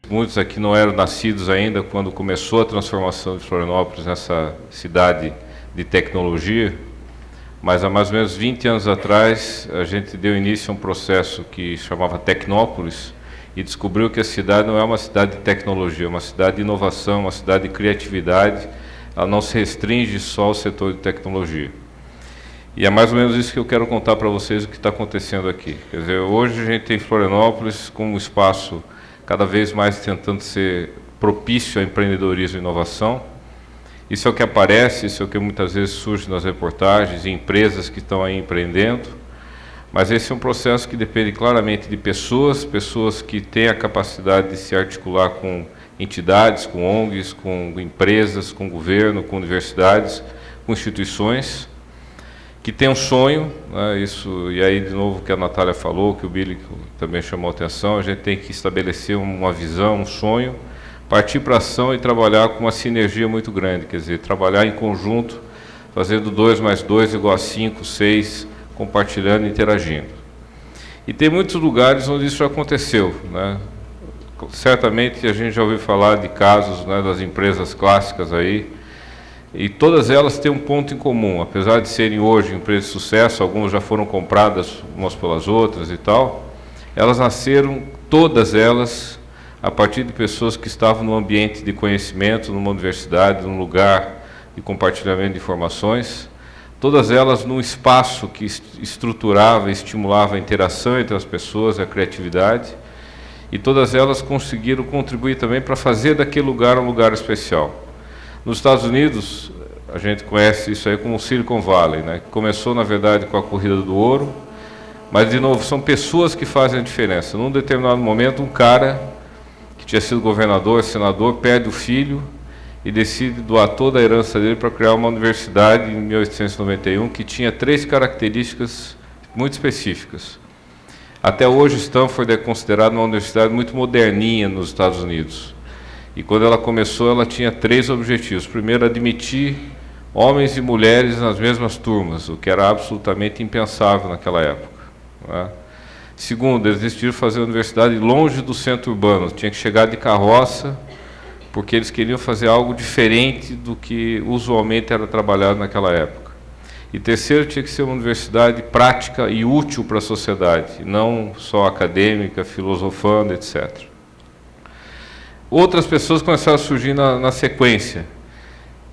muitos aqui não eram nascidos ainda quando começou a transformação de Florianópolis nessa cidade de tecnologia, mas há mais ou menos 20 anos atrás a gente deu início a um processo que chamava Tecnópolis e descobriu que a cidade não é uma cidade de tecnologia, é uma cidade de inovação, uma cidade de criatividade. Ela não se restringe só ao setor de tecnologia. E é mais ou menos isso que eu quero contar para vocês o que está acontecendo aqui. Quer dizer, hoje a gente tem Florianópolis com um espaço cada vez mais tentando ser propício ao empreendedorismo e inovação. Isso é o que aparece, isso é o que muitas vezes surge nas reportagens, em empresas que estão aí empreendendo. Mas esse é um processo que depende claramente de pessoas que têm a capacidade de se articular com entidades, com ONGs, com empresas, com governo, com universidades, com instituições, que tem um sonho, né, isso, e aí de novo o que a Natália falou, que o Billy também chamou a atenção, a gente tem que estabelecer uma visão, um sonho, partir para a ação e trabalhar com uma sinergia muito grande, quer dizer, trabalhar em conjunto, fazendo 2 mais 2 igual a 5, 6, compartilhando e interagindo. E tem muitos lugares onde isso já aconteceu, né? Certamente a gente já ouviu falar de casos, né, das empresas clássicas aí, e todas elas têm um ponto em comum, apesar de serem hoje empresas de sucesso, algumas já foram compradas umas pelas outras e tal, elas nasceram, todas elas, a partir de pessoas que estavam num ambiente de conhecimento, numa universidade, num lugar de compartilhamento de informações, todas elas num espaço que estruturava e estimulava a interação entre as pessoas, a criatividade, e todas elas conseguiram contribuir também para fazer daquele lugar um lugar especial. Nos Estados Unidos, a gente conhece isso aí como o Silicon Valley, né? Começou, na verdade, com a corrida do ouro, mas, de novo, são pessoas que fazem a diferença. Num determinado momento, um cara que tinha sido governador, senador, perde o filho e decide doar toda a herança dele para criar uma universidade, em 1891, que tinha 3 características muito específicas. Até hoje, Stanford é considerada uma universidade muito moderninha nos Estados Unidos. E quando ela começou, ela tinha 3 objetivos. Primeiro, admitir homens e mulheres nas mesmas turmas, o que era absolutamente impensável naquela época, né? Segundo, eles decidiram fazer a universidade longe do centro urbano, tinha que chegar de carroça, porque eles queriam fazer algo diferente do que usualmente era trabalhado naquela época. E terceiro, tinha que ser uma universidade prática e útil para a sociedade, não só acadêmica, filosofando, etc. Outras pessoas começaram a surgir na sequência.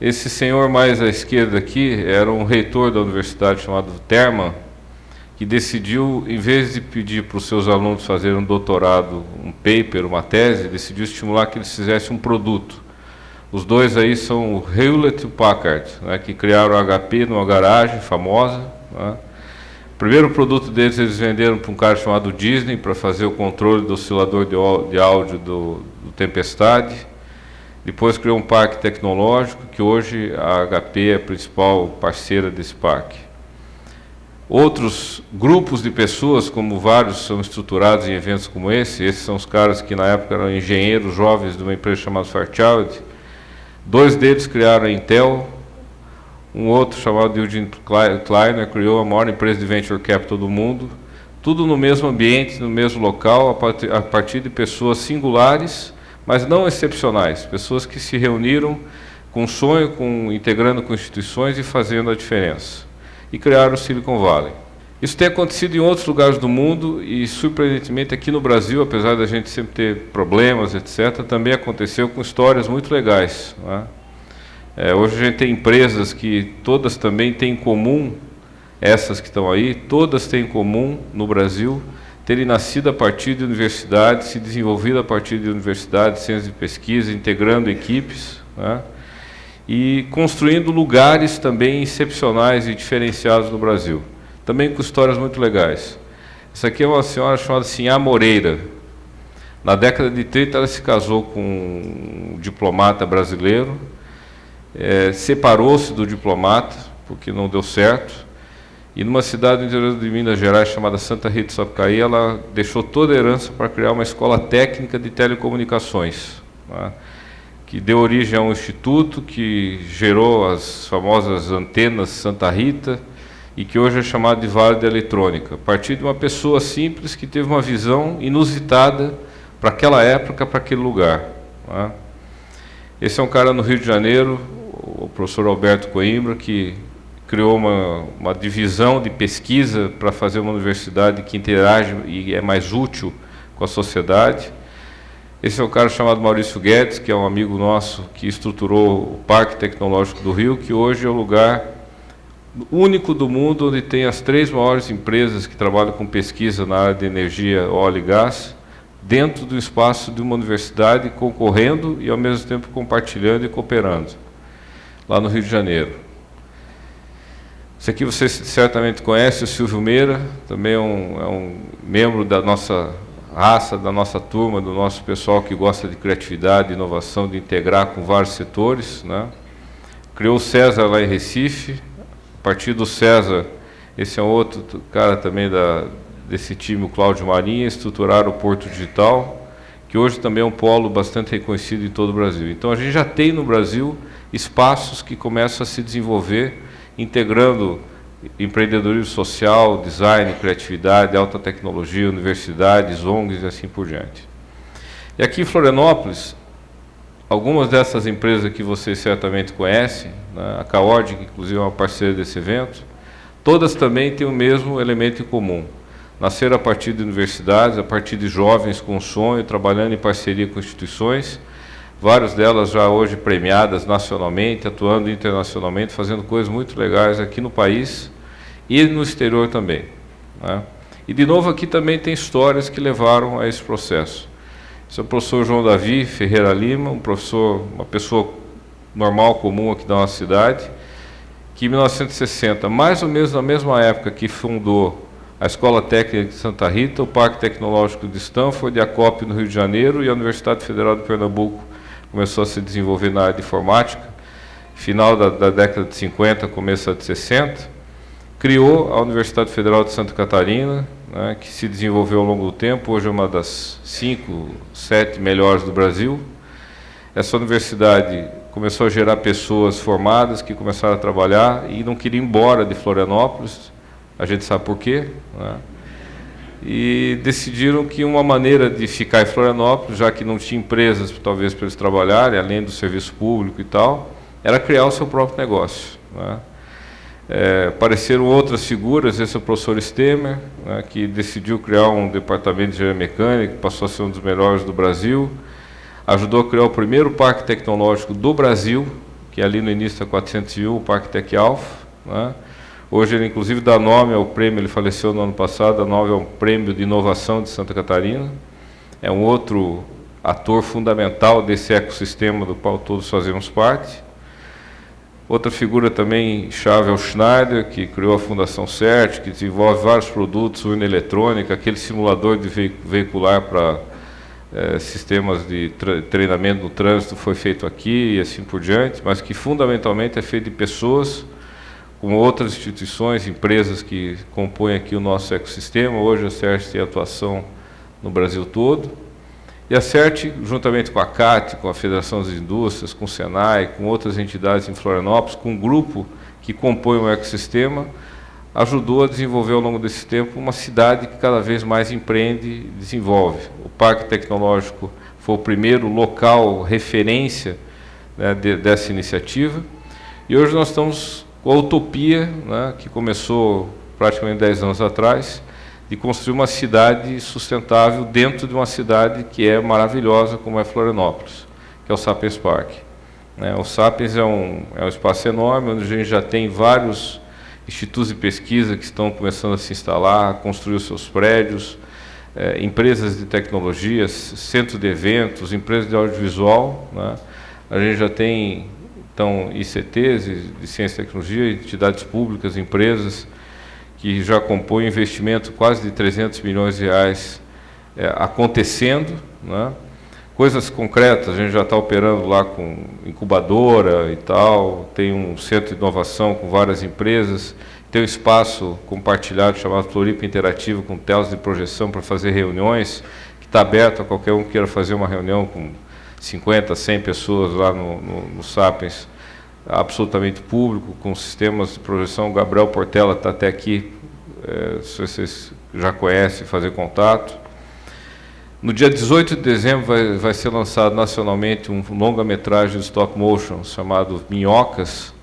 Esse senhor mais à esquerda aqui era um reitor da universidade chamado Terman, que decidiu, em vez de pedir para os seus alunos fazerem um doutorado, um paper, uma tese, decidiu estimular que eles fizessem um produto. Os dois aí são o Hewlett e o Packard, né, que criaram o HP numa garagem famosa, né. O primeiro produto deles eles venderam para um cara chamado Disney para fazer o controle do oscilador de áudio do Tempestade. Depois criou um parque tecnológico, que hoje a HP é a principal parceira desse parque. Outros grupos de pessoas, como vários, são estruturados em eventos como esse. Esses são os caras que na época eram engenheiros jovens de uma empresa chamada Fairchild. 2 deles criaram a Intel. Um outro, chamado Eugene Kleiner, criou a maior empresa de venture capital do mundo. Tudo no mesmo ambiente, no mesmo local, a partir de pessoas singulares, mas não excepcionais. Pessoas que se reuniram com um sonho, integrando com instituições e fazendo a diferença. E criaram o Silicon Valley. Isso tem acontecido em outros lugares do mundo e, surpreendentemente, aqui no Brasil, apesar da gente sempre ter problemas, etc., também aconteceu com histórias muito legais, né? Hoje a gente tem empresas que todas também têm em comum, essas que estão aí, todas têm em comum no Brasil, terem nascido a partir de universidades, se desenvolvido a partir de universidades, centros de pesquisa, integrando equipes, né? E construindo lugares também excepcionais e diferenciados no Brasil, também com histórias muito legais. Essa aqui é uma senhora chamada Sinhá Moreira. Na década de 30 ela se casou com um diplomata brasileiro, separou-se do diplomata, porque não deu certo, e numa cidade do interior de Minas Gerais chamada Santa Rita do Sapucaí, ela deixou toda a herança para criar uma escola técnica de telecomunicações, né, que deu origem a um instituto que gerou as famosas antenas Santa Rita e que hoje é chamado de Vale da Eletrônica, a partir de uma pessoa simples que teve uma visão inusitada para aquela época, para aquele lugar. Né? Esse é um cara no Rio de Janeiro, o professor Alberto Coimbra, que criou uma divisão de pesquisa para fazer uma universidade que interage e é mais útil com a sociedade. Esse é um cara chamado Maurício Guedes, que é um amigo nosso que estruturou o Parque Tecnológico do Rio, que hoje é o lugar único do mundo onde tem as 3 maiores empresas que trabalham com pesquisa na área de energia, óleo e gás, dentro do espaço de uma universidade, concorrendo e ao mesmo tempo compartilhando e cooperando, lá no Rio de Janeiro. Esse aqui você certamente conhece, o Silvio Meira, também é um membro da nossa raça, da nossa turma, do nosso pessoal que gosta de criatividade, de inovação, de integrar com vários setores. Né? Criou o César lá em Recife. A partir do César, esse é um outro cara também desse time, o Cláudio Marinha, estruturaram o Porto Digital, que hoje também é um polo bastante reconhecido em todo o Brasil. Então a gente já tem no Brasil espaços que começam a se desenvolver, integrando empreendedorismo social, design, criatividade, alta tecnologia, universidades, ONGs e assim por diante. E aqui em Florianópolis, algumas dessas empresas que vocês certamente conhecem, né, a Caord, que inclusive é uma parceira desse evento, todas também têm o mesmo elemento em comum. Nasceram a partir de universidades, a partir de jovens com sonho, trabalhando em parceria com instituições, várias delas já hoje premiadas nacionalmente, atuando internacionalmente, fazendo coisas muito legais aqui no país e no exterior também. Né? E de novo aqui também tem histórias que levaram a esse processo. Esse é o professor João Davi Ferreira Lima, uma pessoa normal, comum aqui da nossa cidade, que em 1960, mais ou menos na mesma época que fundou a Escola Técnica de Santa Rita, o Parque Tecnológico de Stanford, a COP no Rio de Janeiro e a Universidade Federal de Pernambuco começou a se desenvolver na área de informática, final da década de 50, começo de 60, criou a Universidade Federal de Santa Catarina, né, que se desenvolveu ao longo do tempo, hoje é uma das 5, 7 melhores do Brasil. Essa universidade começou a gerar pessoas formadas que começaram a trabalhar e não queriam ir embora de Florianópolis, a gente sabe por quê, né? E decidiram que uma maneira de ficar em Florianópolis, já que não tinha empresas talvez para eles trabalharem, além do serviço público e tal, era criar o seu próprio negócio. Né? Apareceram outras figuras, esse é o professor Stemer, né, que decidiu criar um departamento de engenharia mecânica, que passou a ser um dos melhores do Brasil, ajudou a criar o primeiro parque tecnológico do Brasil, que é ali no início da 401, o Parque Tec Alpha, né? Hoje ele inclusive dá nome ao prêmio, ele faleceu no ano passado, dá nome ao Prêmio de Inovação de Santa Catarina. É um outro ator fundamental desse ecossistema do qual todos fazemos parte. Outra figura também chave é o Schneider, que criou a Fundação CERT, que desenvolve vários produtos, urna eletrônica, aquele simulador de veicular para sistemas de treinamento no trânsito foi feito aqui e assim por diante, mas que fundamentalmente é feito de pessoas, como outras instituições, empresas que compõem aqui o nosso ecossistema. Hoje a CERT tem atuação no Brasil todo. E a CERT, juntamente com a CAT, com a Federação das Indústrias, com o SENAI, com outras entidades em Florianópolis, com um grupo que compõe o ecossistema, ajudou a desenvolver ao longo desse tempo uma cidade que cada vez mais empreende e desenvolve. O Parque Tecnológico foi o primeiro local referência, né, dessa iniciativa. E hoje nós estamos com a utopia, né, que começou praticamente 10 anos atrás, de construir uma cidade sustentável dentro de uma cidade que é maravilhosa, como é Florianópolis, que é o Sapiens Park. O Sapiens é um espaço enorme, onde a gente já tem vários institutos de pesquisa que estão começando a se instalar, a construir os seus prédios, empresas de tecnologias, centros de eventos, empresas de audiovisual. Né? A gente já tem, então, ICTs, de ciência e tecnologia, entidades públicas, empresas, que já compõem investimento quase de 300 milhões de reais acontecendo, né? Coisas concretas, a gente já está operando lá com incubadora e tal, tem um centro de inovação com várias empresas, tem um espaço compartilhado chamado Floripa Interativo, com telas de projeção para fazer reuniões, que está aberto a qualquer um que queira fazer uma reunião com 50, 100 pessoas lá no Sapiens, absolutamente público, com sistemas de projeção. O Gabriel Portela está até aqui, se vocês já conhecem, fazer contato. No dia 18 de dezembro vai ser lançado nacionalmente um longa-metragem de stop motion chamado Minhocas,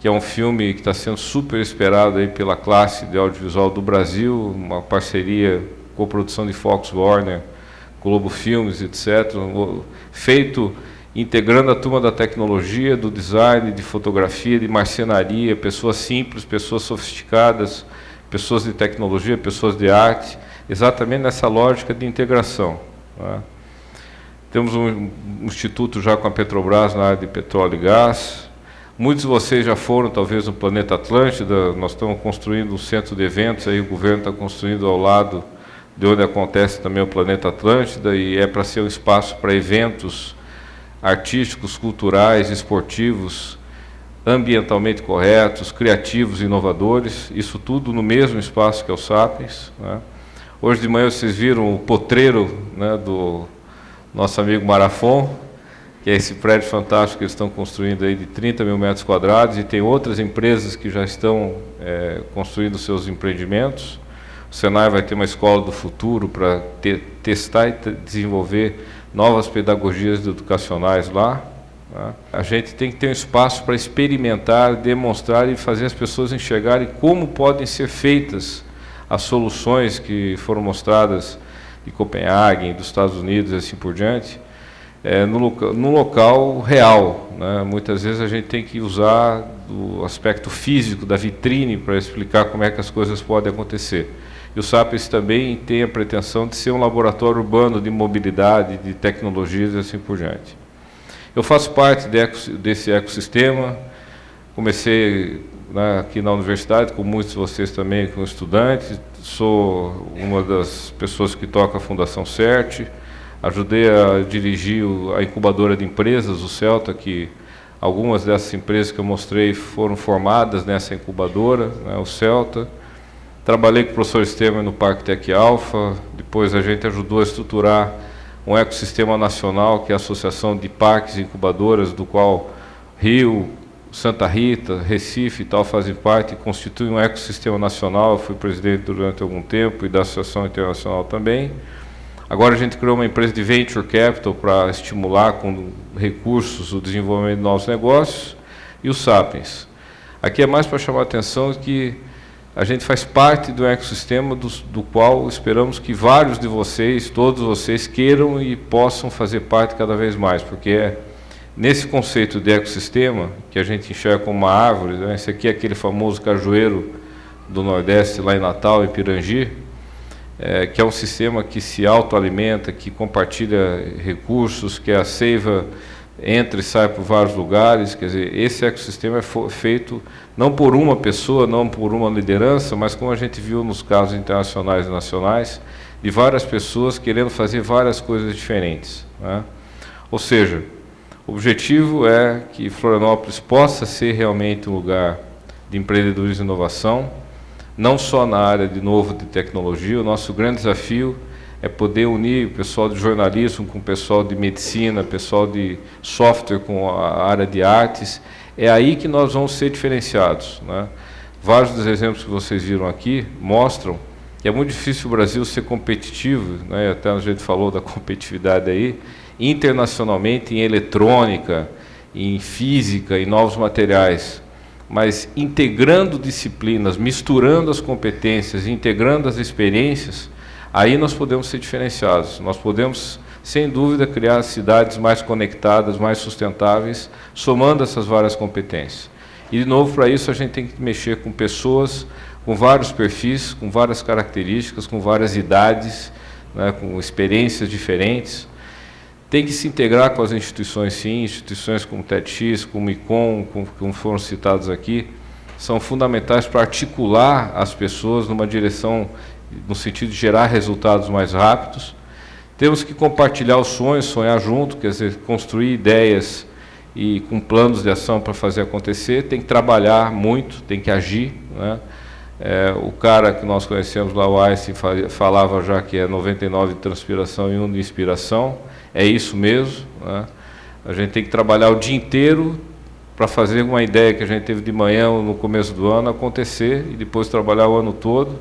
que é um filme que está sendo super esperado aí pela classe de audiovisual do Brasil, uma parceria, coprodução de Fox, Warner, Globo Filmes, etc., feito integrando a turma da tecnologia, do design, de fotografia, de marcenaria, pessoas simples, pessoas sofisticadas, pessoas de tecnologia, pessoas de arte, exatamente nessa lógica de integração. Né? Temos um instituto já com a Petrobras na área de petróleo e gás. Muitos de vocês já foram, talvez, no Planeta Atlântida. Nós estamos construindo um centro de eventos, aí o governo está construindo ao lado de onde acontece também o Planeta Atlântida, e é para ser um espaço para eventos artísticos, culturais, esportivos, ambientalmente corretos, criativos, inovadores, isso tudo no mesmo espaço que é o Sapiens. Né? Hoje de manhã vocês viram o potreiro, né, do nosso amigo Marafon, que é esse prédio fantástico que eles estão construindo aí de 30 mil metros quadrados, e tem outras empresas que já estão construindo seus empreendimentos. O Senai vai ter uma escola do futuro para testar e desenvolver novas pedagogias educacionais lá. Né? A gente tem que ter um espaço para experimentar, demonstrar e fazer as pessoas enxergarem como podem ser feitas as soluções que foram mostradas de Copenhague, dos Estados Unidos e assim por diante, no local real. Né? Muitas vezes a gente tem que usar o aspecto físico da vitrine para explicar como é que as coisas podem acontecer. E o Sapiens também tem a pretensão de ser um laboratório urbano de mobilidade, de tecnologias e assim por diante. Eu faço parte desse ecossistema, comecei aqui na universidade, com muitos de vocês também, como estudantes, sou uma das pessoas que toca a Fundação CERT, ajudei a dirigir a incubadora de empresas, o Celta, que algumas dessas empresas que eu mostrei foram formadas nessa incubadora, né, o Celta. Trabalhei com o professor Esteban no Parque Tec Alpha, depois a gente ajudou a estruturar um ecossistema nacional, que é a Associação de Parques e Incubadoras, do qual Rio, Santa Rita, Recife e tal fazem parte, e constitui um ecossistema nacional. Eu fui presidente durante algum tempo e da Associação Internacional também. Agora a gente criou uma empresa de Venture Capital para estimular com recursos o desenvolvimento de novos negócios, e o Sapiens. Aqui é mais para chamar a atenção que a gente faz parte do ecossistema do qual esperamos que vários de vocês, todos vocês, queiram e possam fazer parte cada vez mais, porque é nesse conceito de ecossistema, que a gente enxerga como uma árvore, né? Esse aqui é aquele famoso cajueiro do Nordeste, lá em Natal, em Pirangi, que é um sistema que se autoalimenta, que compartilha recursos, que a seiva entra e sai por vários lugares. Quer dizer, esse ecossistema é feito não por uma pessoa, não por uma liderança, mas como a gente viu nos casos internacionais e nacionais, de várias pessoas querendo fazer várias coisas diferentes. Né? Ou seja, o objetivo é que Florianópolis possa ser realmente um lugar de empreendedorismo e inovação, não só na área, de novo, de tecnologia. O nosso grande desafio é poder unir o pessoal de jornalismo com o pessoal de medicina, pessoal de software com a área de artes. É aí que nós vamos ser diferenciados. Né? Vários dos exemplos que vocês viram aqui mostram que é muito difícil o Brasil ser competitivo, né? Até a gente falou da competitividade aí, internacionalmente em eletrônica, em física, em novos materiais. Mas integrando disciplinas, misturando as competências, integrando as experiências, aí nós podemos ser diferenciados. Nós podemos, sem dúvida, criar cidades mais conectadas, mais sustentáveis, somando essas várias competências. E, de novo, para isso a gente tem que mexer com pessoas com vários perfis, com várias características, com várias idades, né, com experiências diferentes. Tem que se integrar com as instituições, sim, instituições como o TEDx, como o ICOM, como foram citados aqui, são fundamentais para articular as pessoas numa direção, no sentido de gerar resultados mais rápidos. Temos que compartilhar os sonhos, sonhar junto, quer dizer, construir ideias e com planos de ação para fazer acontecer. Tem que trabalhar muito, tem que agir. Né? O cara que nós conhecemos lá, o Einstein, falava já que é 99 de transpiração e 1 de inspiração. É isso mesmo. Né? A gente tem que trabalhar o dia inteiro para fazer uma ideia que a gente teve de manhã ou no começo do ano acontecer, e depois trabalhar o ano todo.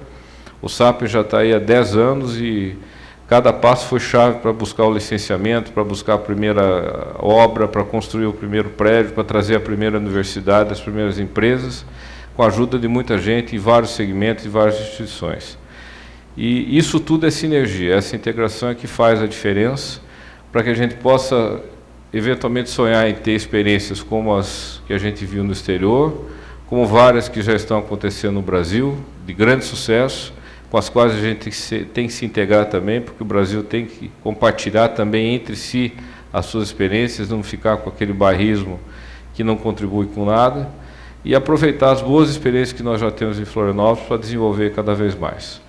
O Sapiens já está aí há 10 anos e Cada passo foi chave para buscar o licenciamento, para buscar a primeira obra, para construir o primeiro prédio, para trazer a primeira universidade, as primeiras empresas, com a ajuda de muita gente em vários segmentos e várias instituições. E isso tudo é sinergia, essa integração é que faz a diferença para que a gente possa eventualmente sonhar em ter experiências como as que a gente viu no exterior, como várias que já estão acontecendo no Brasil, de grande sucesso, com as quais a gente tem que se integrar também, porque o Brasil tem que compartilhar também entre si as suas experiências, não ficar com aquele bairrismo que não contribui com nada, e aproveitar as boas experiências que nós já temos em Florianópolis para desenvolver cada vez mais.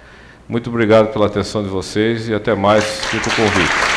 Muito obrigado pela atenção de vocês e até mais, fica o convite.